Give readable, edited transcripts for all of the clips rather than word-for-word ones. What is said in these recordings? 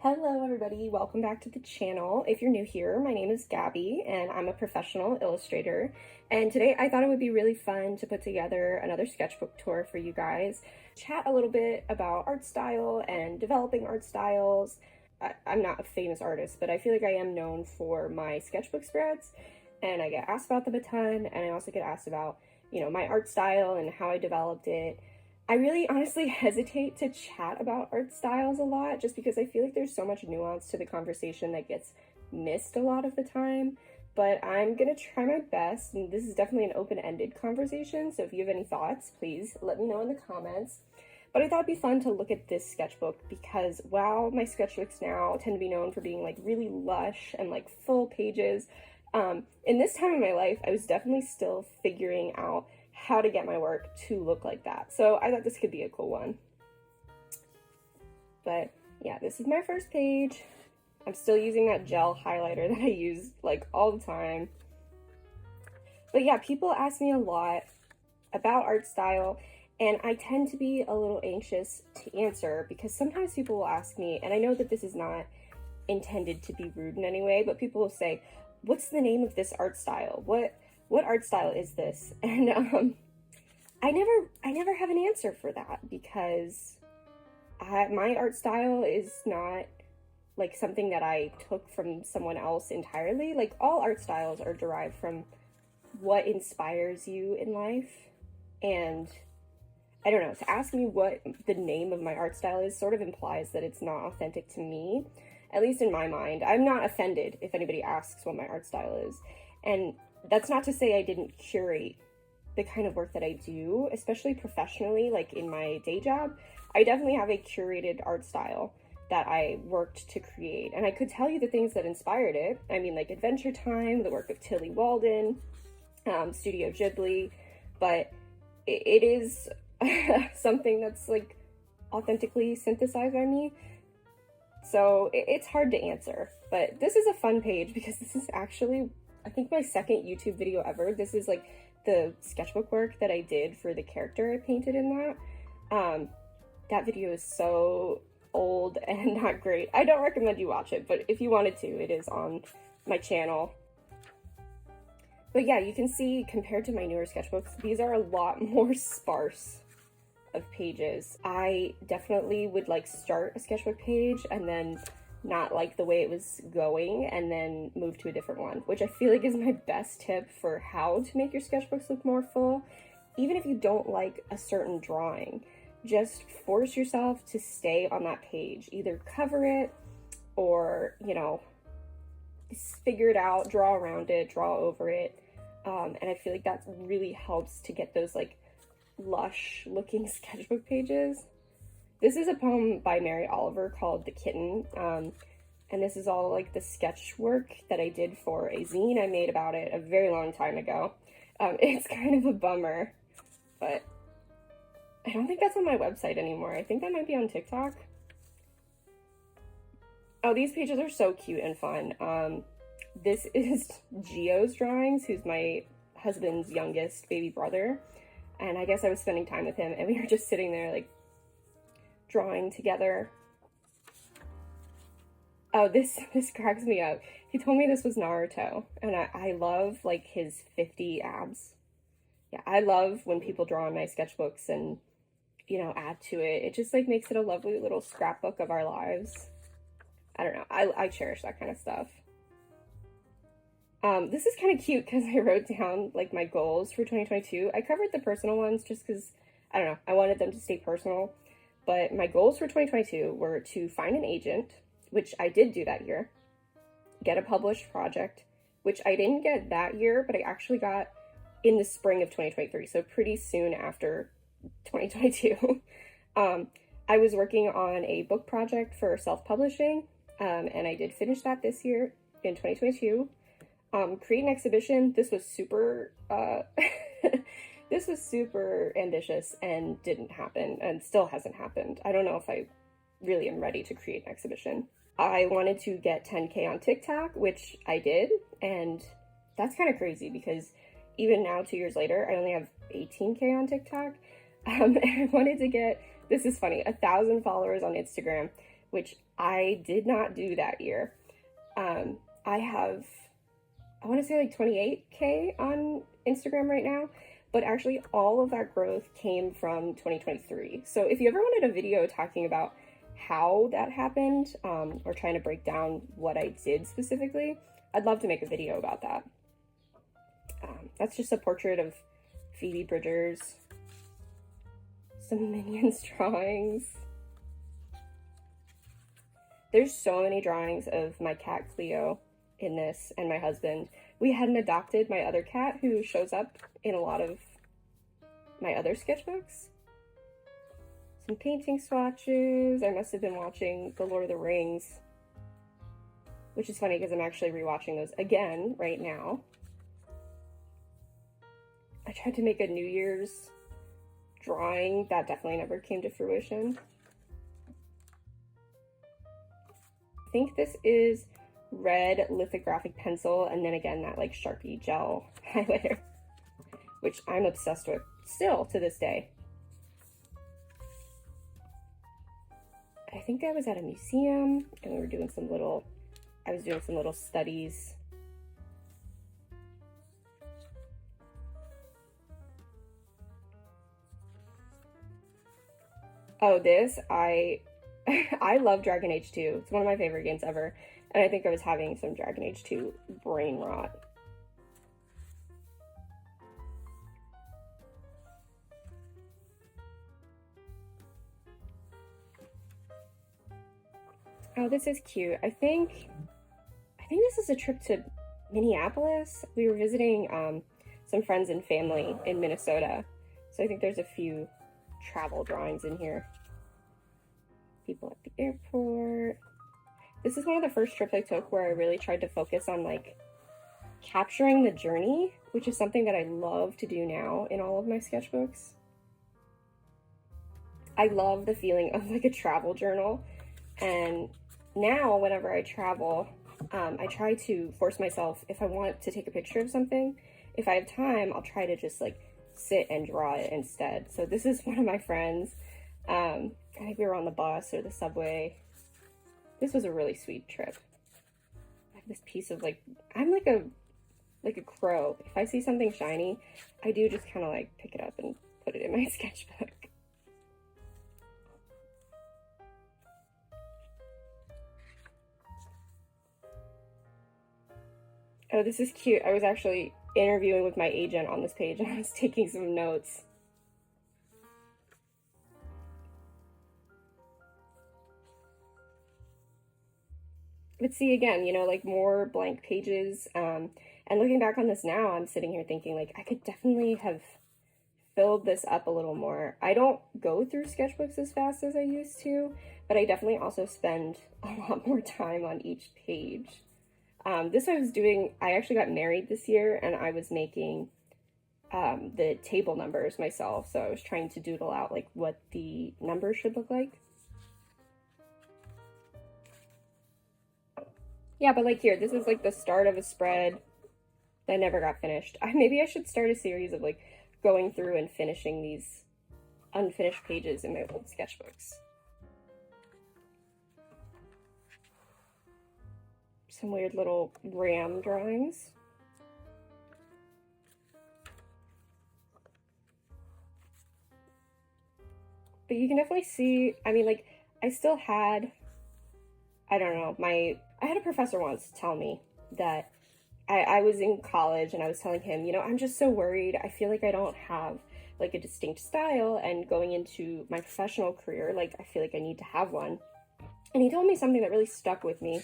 Hello everybody, welcome back to the channel. If you're new here, my name is Gabby and I'm a professional illustrator. And today I thought it would be really fun to put together another sketchbook tour for you guys. Chat a little bit about art style and developing art styles. I'm not a famous artist, but I feel like I am known for my sketchbook spreads and I get asked about them a ton, and I also get asked about, my art style and how I developed it. I really honestly hesitate to chat about art styles a lot just because I feel like there's so much nuance to the conversation that gets missed a lot of the time, but I'm gonna try my best, and this is definitely an open-ended conversation, so if you have any thoughts, please let me know in the comments. But I thought it'd be fun to look at this sketchbook because while my sketchbooks now tend to be known for being like really lush and like full pages, in this time of my life, I was definitely still figuring out how to get my work to look like that. So I thought this could be a cool one. But yeah, this is my first page. I'm still using that gel highlighter that I use like all the time. But yeah, people ask me a lot about art style, and I tend to be a little anxious to answer because sometimes people will ask me, and I know that this is not intended to be rude in any way, but people will say, what's the name of this art style? What art style is this? And I never have an answer for that because my art style is not like something that I took from someone else entirely. Like all art styles are derived from what inspires you in life. And I don't know, to ask me what the name of my art style is sort of implies that it's not authentic to me, at least in my mind. I'm not offended if anybody asks what my art style is. And that's not to say I didn't curate the kind of work that I do, especially professionally, like in my day job. I definitely have a curated art style that I worked to create. And I could tell you the things that inspired it. I mean, like Adventure Time, the work of Tilly Walden, Studio Ghibli, but it is something that's like authentically synthesized by me. So it's hard to answer, but this is a fun page because this is actually, I think, my second YouTube video ever. This is like the sketchbook work that I did for the character I painted in that. That video is so old and not great. I don't recommend you watch it, but if you wanted to, it is on my channel. But yeah, you can see compared to my newer sketchbooks, these are a lot more sparse of pages. I definitely would like start a sketchbook page and then not like the way it was going and then move to a different one, which I feel like is my best tip for how to make your sketchbooks look more full. Even if you don't like a certain drawing, just force yourself to stay on that page. Either cover it or, figure it out, draw around it, draw over it. And I feel like that really helps to get those like lush looking sketchbook pages. This is a poem by Mary Oliver called The Kitten, and this is all like the sketch work that I did for a zine I made about it a very long time ago. It's kind of a bummer, but I don't think that's on my website anymore. I think that might be on TikTok. Oh, these pages are so cute and fun. This is Gio's drawings, who's my husband's youngest baby brother, and I guess I was spending time with him, and we were just sitting there like drawing together. Oh, this cracks me up. He told me this was Naruto, and I love like his 50 abs. Yeah, I love when people draw on my sketchbooks and, add to it. It just like makes it a lovely little scrapbook of our lives. I don't know, I cherish that kind of stuff. This is kind of cute because I wrote down like my goals for 2022. I covered the personal ones just because, I don't know, I wanted them to stay personal. But my goals for 2022 were to find an agent, which I did do that year, get a published project, which I didn't get that year, but I actually got in the spring of 2023, so pretty soon after 2022. I was working on a book project for self-publishing, and I did finish that this year in 2022. Create an exhibition. This was super this was super ambitious and didn't happen, and still hasn't happened. I don't know if I really am ready to create an exhibition. I wanted to get 10K on TikTok, which I did, and that's kind of crazy because even now, 2 years later, I only have 18K on TikTok. And I wanted to get, this is funny, 1,000 followers on Instagram, which I did not do that year. I have, I want to say like 28K on Instagram right now, but actually all of that growth came from 2023. So if you ever wanted a video talking about how that happened, or trying to break down what I did specifically, I'd love to make a video about that. That's just a portrait of Phoebe Bridgers. Some Minions drawings. There's so many drawings of my cat Cleo in this, and my husband. We hadn't adopted my other cat, who shows up in a lot of my other sketchbooks. Some painting swatches. I must have been watching The Lord of the Rings, which is funny because I'm actually rewatching those again right now. I tried to make a New Year's drawing. That definitely never came to fruition. I think this is red lithographic pencil, and then again that like Sharpie gel highlighter, which I'm obsessed with still to this day. I think I was at a museum and we were doing some little, I was doing some little studies. Oh, this, I love Dragon Age 2. It's one of my favorite games ever. And I think I was having some Dragon Age 2 brain rot. Oh, this is cute. I think this is a trip to Minneapolis. We were visiting some friends and family in Minnesota. So I think there's a few travel drawings in here. People at the airport. This is one of the first trips I took where I really tried to focus on like capturing the journey, which is something that I love to do now in all of my sketchbooks. I love the feeling of like a travel journal, and now whenever I travel, I try to force myself, if I want to take a picture of something, if I have time, I'll try to just like sit and draw it instead. So this is one of my friends. I think we were on the bus or the subway. This was a really sweet trip. I have this piece of like, I'm like a crow. If I see something shiny, I do just kind of like pick it up and put it in my sketchbook. Oh, this is cute. I was actually interviewing with my agent on this page and I was taking some notes. But see, again, you know, like more blank pages. And looking back on this now, I'm sitting here thinking like I could definitely have filled this up a little more. I don't go through sketchbooks as fast as I used to, but I definitely also spend a lot more time on each page. This I was doing, I actually got married this year and I was making the table numbers myself. So I was trying to doodle out like what the numbers should look like. Yeah, but like here, this is like the start of a spread that never got finished. Maybe I should start a series of like going through and finishing these unfinished pages in my old sketchbooks. Some weird little ram drawings. But you can definitely see, I mean, like, I still had, I don't know, I had a professor once tell me that I was in college and I was telling him, you know, I'm just so worried. I feel like I don't have like a distinct style, and going into my professional career, like, I feel like I need to have one. And he told me something that really stuck with me.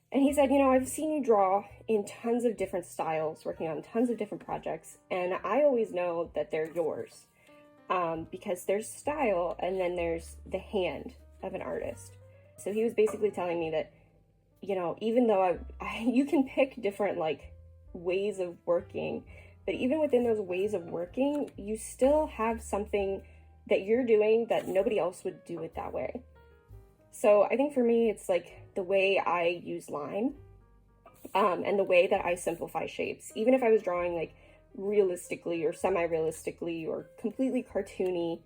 And he said, you know, I've seen you draw in tons of different styles, working on tons of different projects, and I always know that they're yours, because there's style and then there's the hand of an artist. So he was basically telling me that, you know, even though you can pick different like ways of working, but even within those ways of working, you still have something that you're doing that nobody else would do it that way. So I think for me, it's like the way I use line, and the way that I simplify shapes. Even if I was drawing like realistically or semi-realistically or completely cartoony,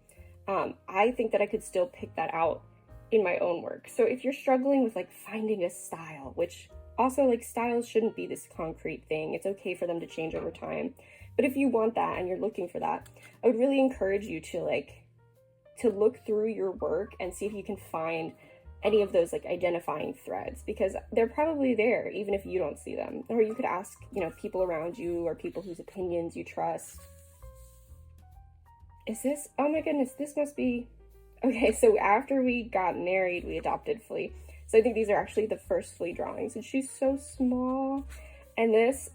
I think that I could still pick that out in my own work. So if you're struggling with like finding a style, which also like styles shouldn't be this concrete thing, it's okay for them to change over time. But if you want that and you're looking for that, I would really encourage you to look through your work and see if you can find any of those like identifying threads, because they're probably there even if you don't see them. Or you could ask, you know, people around you or people whose opinions you trust. Is this, oh my goodness, this must be, okay, so after we got married, we adopted Flea. So I think these are actually the first Flea drawings, and she's so small. And this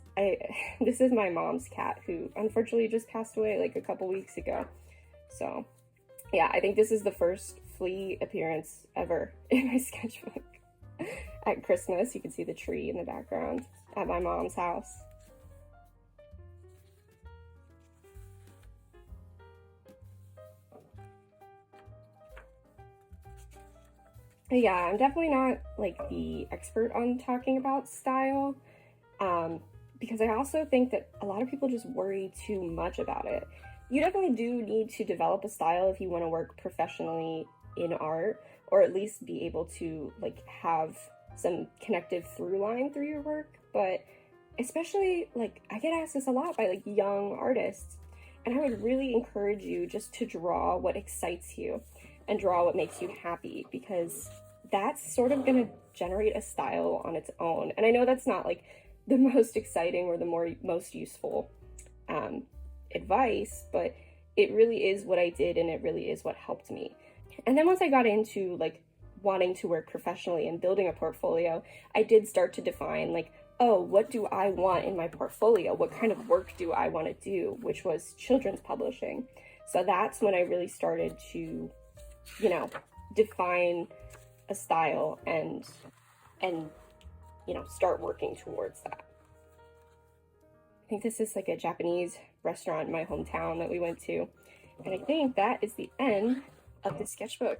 is my mom's cat, who unfortunately just passed away like a couple weeks ago. So yeah, I think this is the first Flea appearance ever in my sketchbook. At Christmas, you can see the tree in the background at my mom's house. Yeah, I'm definitely not like the expert on talking about style, because I also think that a lot of people just worry too much about it. You definitely do need to develop a style if you want to work professionally in art, or at least be able to like have some connective through line through your work. But especially, like, I get asked this a lot by like young artists, and I would really encourage you just to draw what excites you and draw what makes you happy, because that's sort of going to generate a style on its own. And I know that's not like the most exciting or the most useful advice, but it really is what I did, and it really is what helped me. And then once I got into like wanting to work professionally and building a portfolio, I did start to define like, oh, what do I want in my portfolio? What kind of work do I want to do? Which was children's publishing. So that's when I really started to, you know, define a style and you know, start working towards that. I think this is like a Japanese restaurant in my hometown that we went to. And I think that is the end of the sketchbook.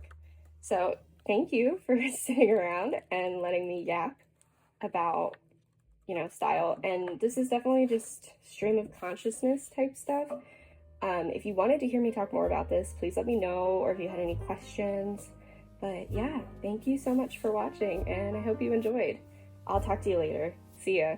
So thank you for sitting around and letting me yap about, you know, style. And this is definitely just stream of consciousness type stuff. If you wanted to hear me talk more about this, please let me know, or if you had any questions. But yeah, thank you so much for watching, and I hope you enjoyed. I'll talk to you later. See ya.